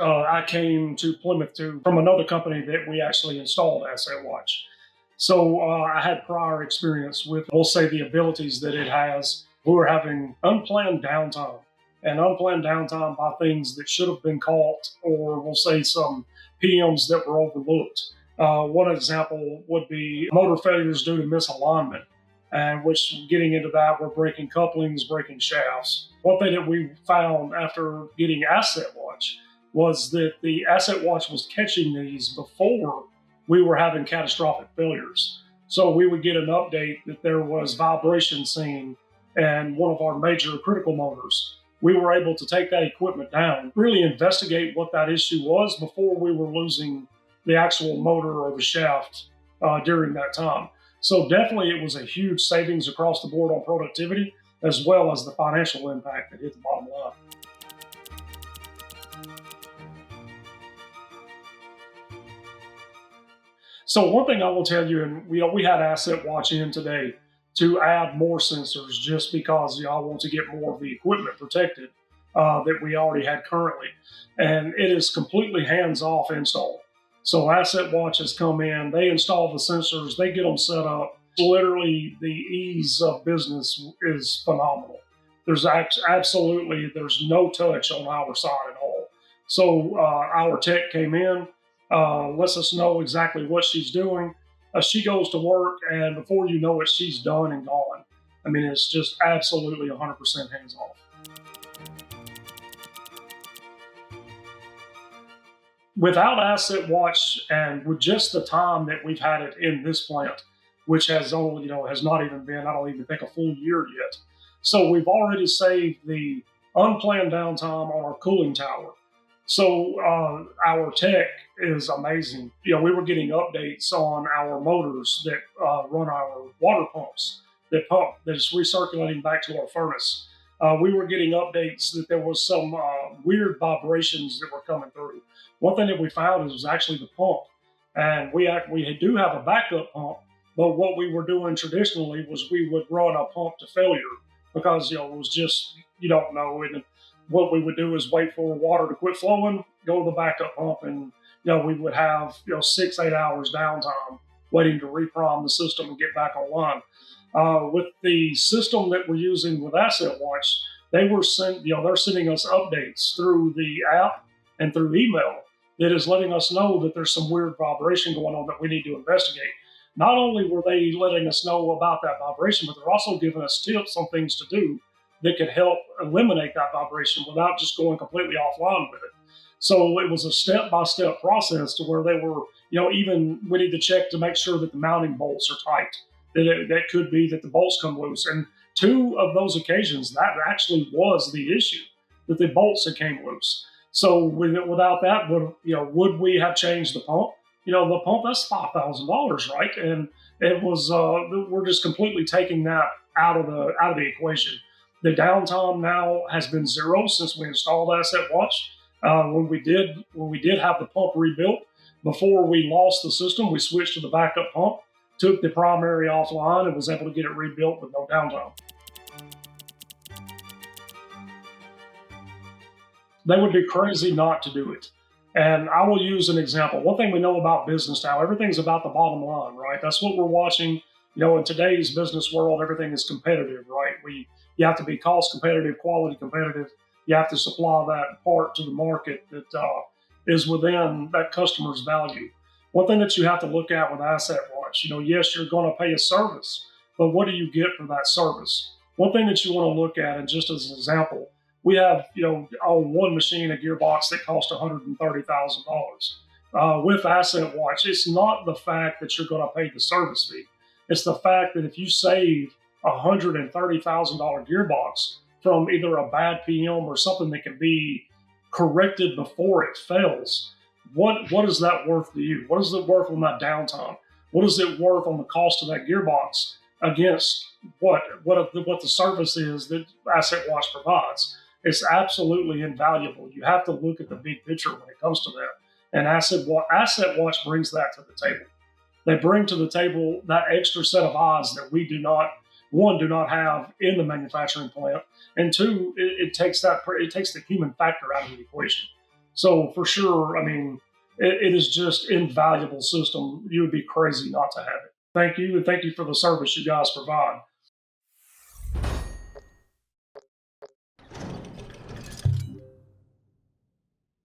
I came to Plymouth Tube from another company that we actually installed AssetWatch. So I had prior experience with, we'll say, the abilities that it has. We were having unplanned downtime, and unplanned downtime by things that should have been caught, or we'll say some PMs that were overlooked. One example would be motor failures due to misalignment, and which, getting into that, we're breaking couplings, breaking shafts. One thing that we found after getting AssetWatch was that the AssetWatch was catching these before we were having catastrophic failures. So we would get an update that there was vibration seen in one of our major critical motors. We were able to take that equipment down, really investigate what that issue was before we were losing the actual motor or the shaft during that time. So definitely it was a huge savings across the board on productivity, as well as the financial impact that hit the bottom line. So one thing I will tell you, and we had AssetWatch in today to add more sensors just because y'all want to get more of the equipment protected that we already had currently. And it is completely hands-off install. So AssetWatch has come in, they install the sensors, they get them set up. Literally, the ease of business is phenomenal. There's there's no touch on our side at all. So our tech came in, lets us know exactly what she's doing. She goes to work, and before you know it, she's done and gone. I mean, it's just absolutely 100% hands off. Without AssetWatch, and with just the time that we've had it in this plant, which has only, has not even been, I don't even think, a full year yet. So we've already saved the unplanned downtime on our cooling tower. So our tech is amazing. We were getting updates on our motors that run our water pumps that is recirculating back to our furnace. We were getting updates that there was some weird vibrations that were coming through. One thing that we found was actually the pump, and we do have a backup pump. But what we were doing traditionally was we would run a pump to failure because it was just, you don't know. And what we would do is wait for water to quit flowing, go to the backup pump, and we would have 6-8 hours downtime waiting to reprime the system and get back online. With the system that we're using with AssetWatch, they're sending us updates through the app and through email that is letting us know that there's some weird vibration going on that we need to investigate. Not only were they letting us know about that vibration, but they're also giving us tips on things to do that could help eliminate that vibration without just going completely offline with it. So it was a step-by-step process to where they were, even we need to check to make sure that the mounting bolts are tight. That could be that the bolts come loose. And 2 of those occasions, that actually was the issue, that the bolts had came loose. So without that, would we have changed the pump? The pump, that's $5,000, right? And it was, we're just completely taking that out of the equation. The downtime now has been 0 since we installed AssetWatch. When we did have the pump rebuilt, before we lost the system, we switched to the backup pump, took the primary offline, and was able to get it rebuilt with no downtime. They would be crazy not to do it. And I will use an example. One thing we know about business now, everything's about the bottom line, right? That's what we're watching. In today's business world, everything is competitive, right? You have to be cost competitive, quality competitive. You have to supply that part to the market that is within that customer's value. One thing that you have to look at with AssetWatch, yes, you're going to pay a service, but what do you get for that service? One thing that you want to look at, and just as an example, we have, on one machine, a gearbox that costs $130,000. With AssetWatch, it's not the fact that you're going to pay the service fee. It's the fact that if you save a $130,000 gearbox from either a bad PM or something that can be corrected before it fails, what is that worth to you? What is it worth on that downtime? What is it worth on the cost of that gearbox against what the service is that AssetWatch provides? It's absolutely invaluable. You have to look at the big picture when it comes to that. And Asset Watch brings that to the table. They bring to the table that extra set of eyes that we do not, one, do not have in the manufacturing plant, and two, it takes the human factor out of the equation. So for sure, I mean, it is just invaluable system. You would be crazy not to have it. Thank you, and thank you for the service you guys provide.